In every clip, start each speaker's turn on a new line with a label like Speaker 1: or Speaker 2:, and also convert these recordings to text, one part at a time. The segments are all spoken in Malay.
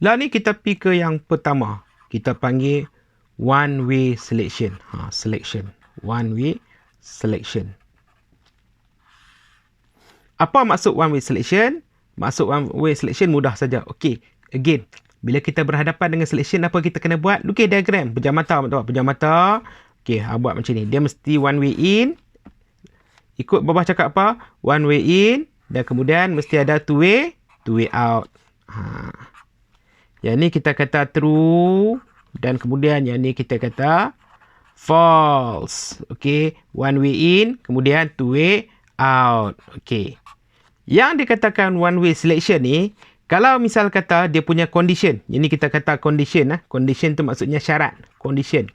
Speaker 1: Lah ni kita pergi ke yang pertama. Kita panggil one way selection. Selection. One way selection. Apa maksud one way selection? Maksud one way selection mudah saja. Okey, again, bila kita berhadapan dengan selection, apa kita kena buat? Lukis diagram. Pejam mata, pejam mata. Okey, buat macam ni. Dia mesti one way in. Ikut bawah cakap apa? One way in. Dan kemudian mesti ada two way out. Yang ni kita kata true. Dan kemudian yang ni kita kata false. Okey, one way in, kemudian two way out. Okey. Yang dikatakan one way selection ni, kalau misal kata dia punya condition. Ini kita kata condition. Condition tu maksudnya syarat. Condition.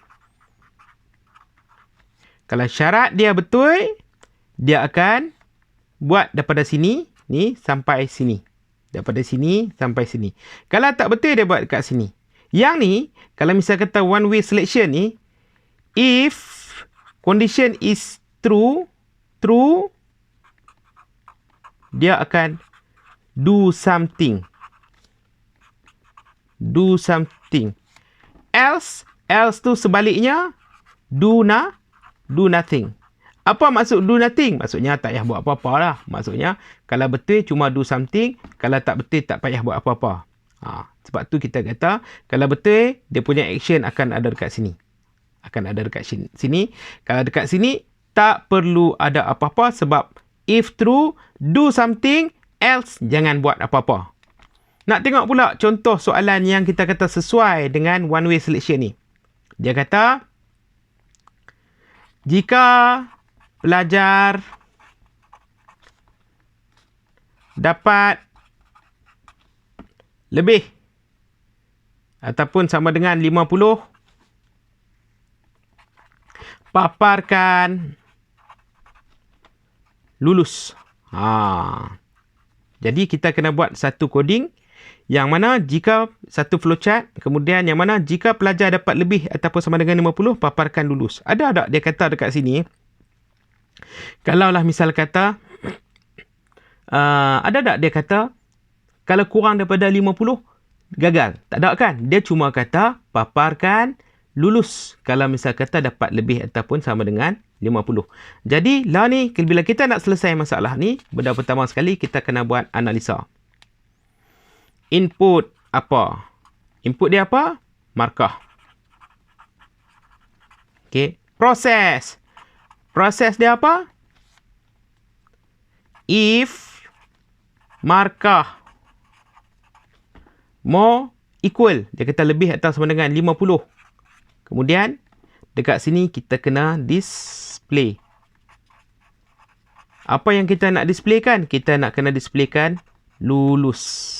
Speaker 1: Kalau syarat dia betul, dia akan buat daripada sini ni sampai sini. Daripada sini sampai sini. Kalau tak betul, dia buat dekat sini. Yang ni, kalau misal kata one way selection ni, if condition is true, dia akan do something. Do something. Else tu sebaliknya, do nothing. Apa maksud do nothing? Maksudnya tak payah buat apa-apa lah. Maksudnya, kalau betul cuma do something, kalau tak betul tak payah buat apa-apa. Sebab tu kita kata, kalau betul, dia punya action akan ada dekat sini. Akan ada dekat sini. Kalau dekat sini, tak perlu ada apa-apa sebab if true, do something, else jangan buat apa-apa. Nak tengok pula contoh soalan yang kita kata sesuai dengan one way selection ni. Dia kata, jika pelajar dapat lebih ataupun sama dengan 50, paparkan lulus. Jadi kita kena buat satu coding yang mana jika satu flowchart, kemudian yang mana jika pelajar dapat lebih ataupun sama dengan 50, paparkan lulus. Ada tak dia kata dekat sini? Kalaulah misal kata, ada tak dia kata, kalau kurang daripada 50, gagal? Tak ada kan? Dia cuma kata, paparkan lulus. Kalau misal kata dapat lebih ataupun sama dengan 50. Jadi, lah ni, bila kita nak selesai masalah ni, benda pertama sekali, kita kena buat analisa. Input apa? Input dia apa? Markah. Okey. Proses. Proses dia apa? If markah more equal. Dia kata lebih atau sama dengan 50. Kemudian, dekat sini kita kena display. Apa yang kita nak displaykan? Kita nak kena displaykan lulus.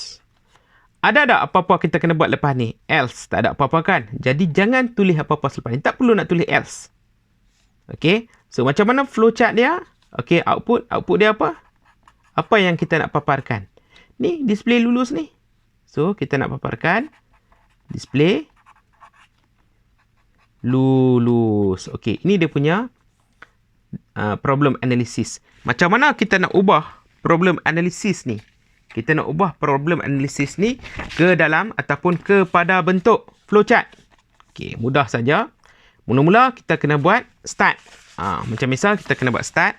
Speaker 1: Ada tak apa-apa kita kena buat lepas ni? Else. Tak ada apa-apa kan? Jadi, jangan tulis apa-apa selepas ni. Tak perlu nak tulis else. Okay. So, macam mana flowchart dia? Okay, output. Output dia apa? Apa yang kita nak paparkan? Ni, display lulus ni. So, kita nak paparkan display lulus. Okay, ini dia punya problem analysis. Macam mana kita nak ubah problem analysis ni? Kita nak ubah problem analysis ni ke dalam ataupun kepada bentuk flowchart. Okay, mudah saja. Mula-mula kita kena buat start. Macam misal kita kena buat start.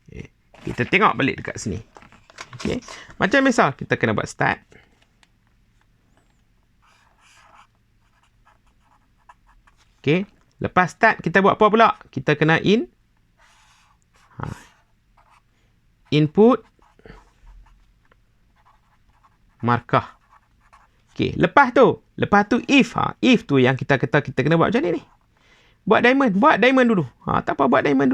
Speaker 1: Okay, kita tengok balik dekat sini. Okay, macam misal kita kena buat start. Okay, lepas start kita buat apa pula? Kita kena input markah. Okey, lepas tu if tu yang kita kata kita kena buat macam ni. Buat diamond dulu. Tak apa, buat diamond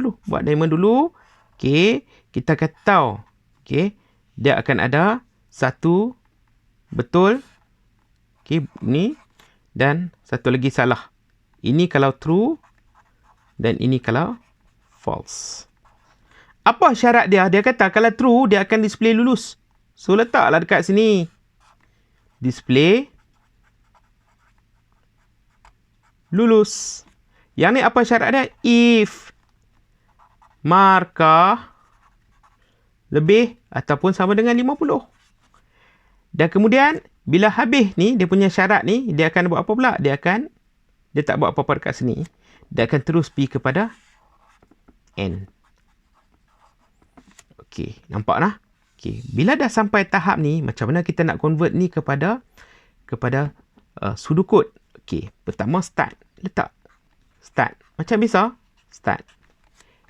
Speaker 1: dulu. Okey, kita kata tahu. Okey, dia akan ada satu betul. Okey, ni dan satu lagi salah. Ini kalau true dan ini kalau false. Apa syarat dia? Dia kata kalau true, dia akan display lulus. So, letaklah dekat sini. Display lulus. Yang ni apa syarat dia? If markah lebih ataupun sama dengan 50. Dan kemudian bila habis ni, dia punya syarat ni, dia akan buat apa pula? Dia tak buat apa-apa dekat sini. Dia akan terus pergi kepada N. Okey, nampak lah? Okey, bila dah sampai tahap ni, macam mana kita nak convert ni kepada pseudocode? Okey, pertama start. Letak start. Macam biasa, start.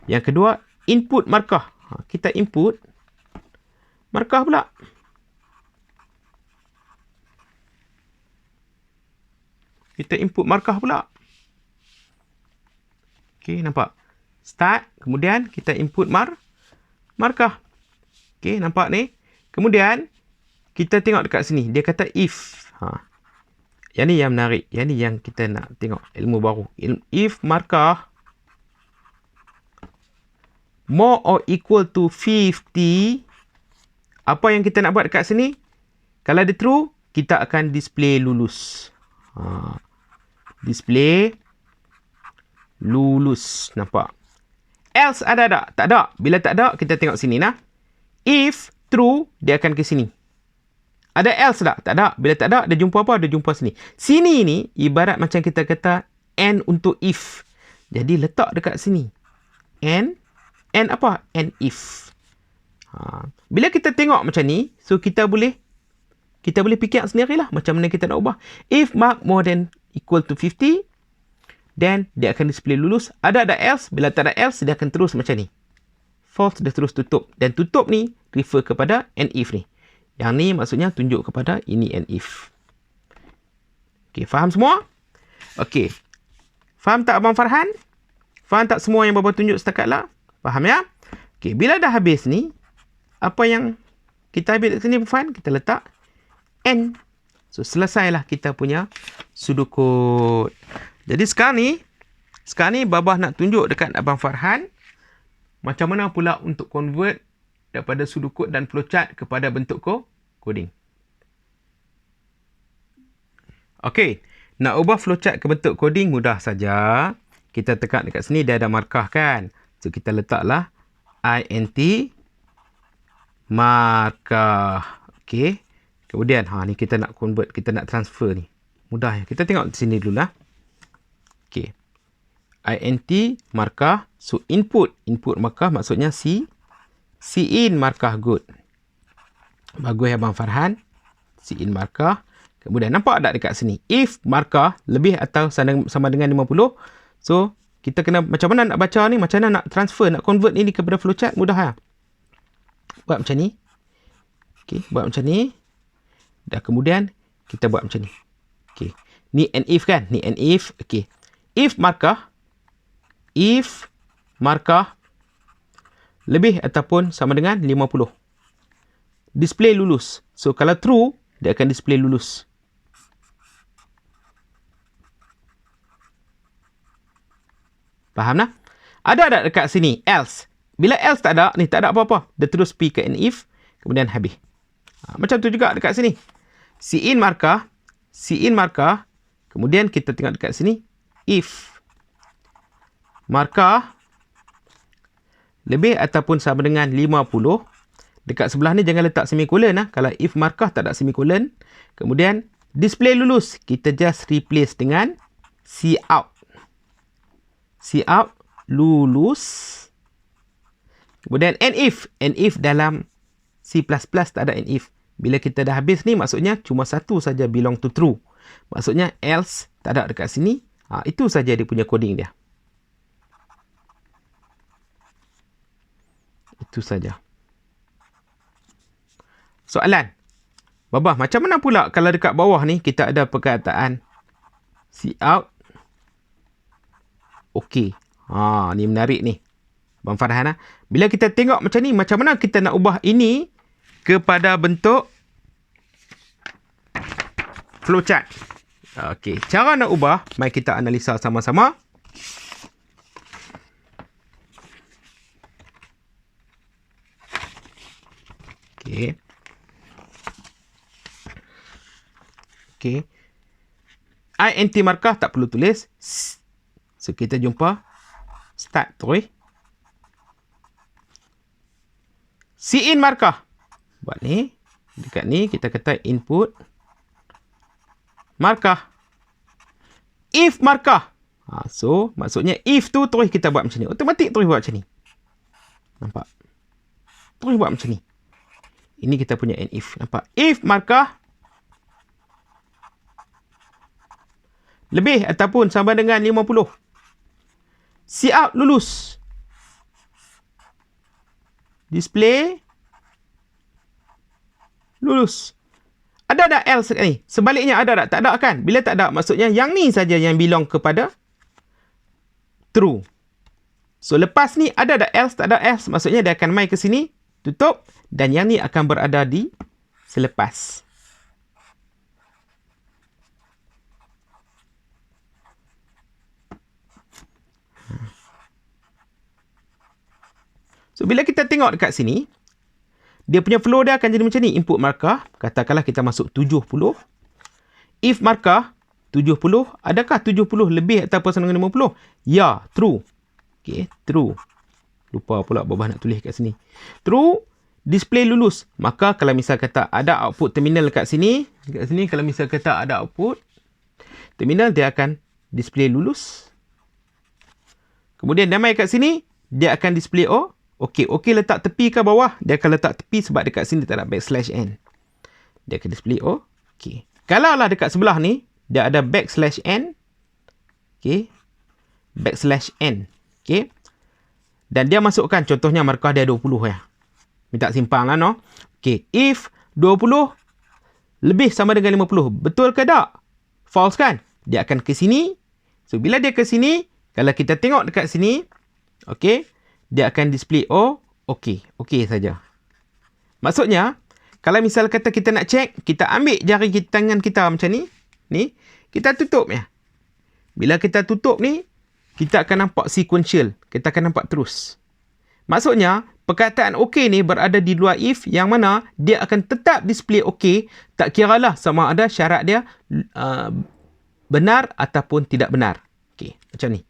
Speaker 1: Yang kedua, input markah. Kita input markah pula. Kita input markah pula. Okey, nampak? Start, kemudian kita input markah. Okey, nampak ni? Kemudian, kita tengok dekat sini. Dia kata if. Yang ni yang menarik. Yang ni yang kita nak tengok ilmu baru. If markah more or equal to 50. Apa yang kita nak buat dekat sini? Kalau dia true, kita akan display lulus. Display lulus. Nampak? Else ada tak? Tak ada. Bila tak ada, kita tengok sini nah. If true, dia akan ke sini. Ada else tak? Tak ada. Bila tak ada, dia jumpa apa? Dia jumpa sini. Sini ni ibarat macam kita kata and untuk if. Jadi letak dekat sini. And apa? And if. Bila kita tengok macam ni, so kita boleh fikir sendirilah macam mana kita nak ubah. If mark more than equal to 50, then dia akan display lulus. Ada else. Bila tak ada else, dia akan terus macam ni. False, dia terus tutup. Dan tutup ni refer kepada and if ni. Yang ni maksudnya tunjuk kepada ini and if. Okey, faham semua? Okey. Faham tak Abang Farhan? Faham tak semua yang Bapa tunjuk setakat lah? Faham ya? Okey, bila dah habis ni, apa yang kita habis kat sini Farhan? Kita letak N. So, selesailah kita punya pseudocode. Jadi sekarang ni Babah nak tunjuk dekat Abang Farhan macam mana pula untuk convert daripada pseudocode dan flowchart kepada bentuk coding. Okey, nak ubah flowchart ke bentuk coding mudah saja. Kita tekan dekat sini, dia ada markah kan. So, kita letaklah int markah. Okey. Kemudian, ni kita nak convert, kita nak transfer ni. Mudah ya. Kita tengok di sini dulu lah. Okey. int markah. So, input markah maksudnya in markah good. Bagus Abang Farhan. In markah. Kemudian nampak tak dekat sini? If markah lebih atau sama dengan 50. So, kita kena macam mana nak baca ni? Macam mana nak transfer, nak convert ni kepada flowchart? Mudah ya. Buat macam ni. Okey, buat macam ni. Dan kemudian kita buat macam ni. Okey. Ni and if kan? Ni and if. Okey. If markah lebih ataupun sama dengan 50. Display lulus. So, kalau true, dia akan display lulus. Faham tak? Ada tak dekat sini? Else. Bila else tak ada, ni tak ada apa-apa. Dia terus pergi ke and if. Kemudian habis. Macam tu juga dekat sini. In markah. Kemudian kita tengok dekat sini. If markah lebih ataupun sama dengan 50. Dekat sebelah ni jangan letak semikolon lah. Kalau if markah tak ada semikolon. Kemudian display lulus. Kita just replace dengan cout. Cout lulus. Kemudian and if dalam C++ tak ada and if. Bila kita dah habis ni maksudnya cuma satu saja belong to true. Maksudnya else tak ada dekat sini. Itu saja dia punya coding dia. Itu saja. Soalan. Babah, macam mana pula kalau dekat bawah ni kita ada perkataan cout. Okey. Ni menarik ni. Abang Farhan. Bila kita tengok macam ni, macam mana kita nak ubah ini kepada bentuk flowchart. Okey. Cara nak ubah, mari kita analisa sama-sama. Okey. Okey. int markah tak perlu tulis. So, kita jumpa start terus. Cin markah. Buat ni. Dekat ni kita kata input markah. If markah. So, maksudnya if tu terus kita buat macam ni. Automatik terus buat macam ni. Nampak? Terus buat macam ni. Ini kita punya and if. Nampak? If markah lebih ataupun sama dengan 50. Cout lulus. Display lulus. Ada tak else kat ni? Sebaliknya ada tak? Tak ada kan? Bila tak ada, maksudnya yang ni saja yang belong kepada true. So, lepas ni ada tak else? Tak ada else. Maksudnya dia akan mai ke sini, tutup, dan yang ni akan berada di selepas. So, bila kita tengok dekat sini, dia punya flow dia akan jadi macam ni. Input markah, katakanlah kita masuk 70. If markah 70, adakah 70 lebih ataupun sama dengan 50? Ya, true. Okay, true. Lupa pula Babah nak tulis kat sini. True, display lulus. Maka kalau misal kata ada output terminal kat sini, kalau misal kata ada output terminal, dia akan display lulus. Kemudian dia mai kat sini, dia akan display O. Okey, letak tepi ke bawah? Dia akan letak tepi sebab dekat sini tak ada backslash n. Dia akan display O. Okey. Kalau lah dekat sebelah ni, dia ada backslash n. Okey. Backslash n. Okey. Dan dia masukkan, contohnya markah dia 20 ya. Minta simpang lah no. Okey. If 20 lebih sama dengan 50. Betul ke tak? False kan? Dia akan ke sini. So, bila dia ke sini, kalau kita tengok dekat sini, okey, dia akan display O, okey saja. Maksudnya, kalau misal kata kita nak check, kita ambil jari tangan kita macam ni, kita tutup ya. Bila kita tutup ni, kita akan nampak sequential, kita akan nampak terus. Maksudnya, perkataan okey ni berada di luar if, yang mana dia akan tetap display okey, tak kiralah sama ada syarat dia benar ataupun tidak benar. Okey, macam ni.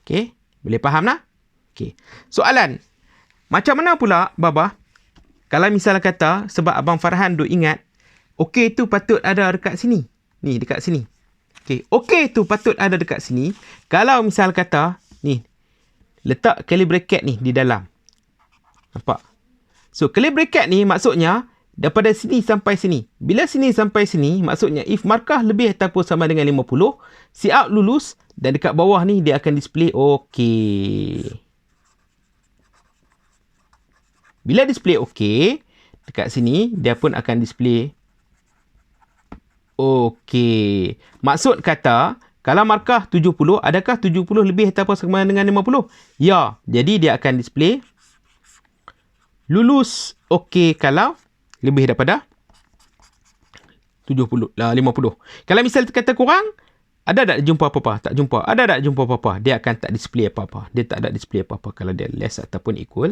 Speaker 1: Okey. Boleh faham lah? Okey. Soalan. Macam mana pula, Babah, kalau misal kata, sebab Abang Farhan duk ingat, okey tu patut ada dekat sini. Ni, dekat sini. Okey. Okey tu patut ada dekat sini. Kalau misal kata, ni, letak curly bracket ni di dalam. Nampak? So, curly bracket ni maksudnya, daripada sini sampai sini. Bila sini sampai sini, maksudnya if markah lebih ataupun sama dengan 50, cout lulus, dan dekat bawah ni dia akan display okey. Bila display okey, dekat sini dia pun akan display okey. Maksud kata, kalau markah 70, adakah 70 lebih ataupun sama dengan 50? Ya, jadi dia akan display lulus okey kalau lebih daripada 50. Kalau misal kata kurang, ada tak jumpa apa-apa? Tak jumpa. Ada tak jumpa apa-apa? Dia akan tak display apa-apa. Dia tak ada display apa-apa kalau dia less ataupun equal.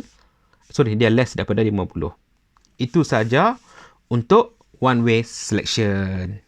Speaker 1: Sorry, dia less daripada 50. Itu saja untuk one way selection.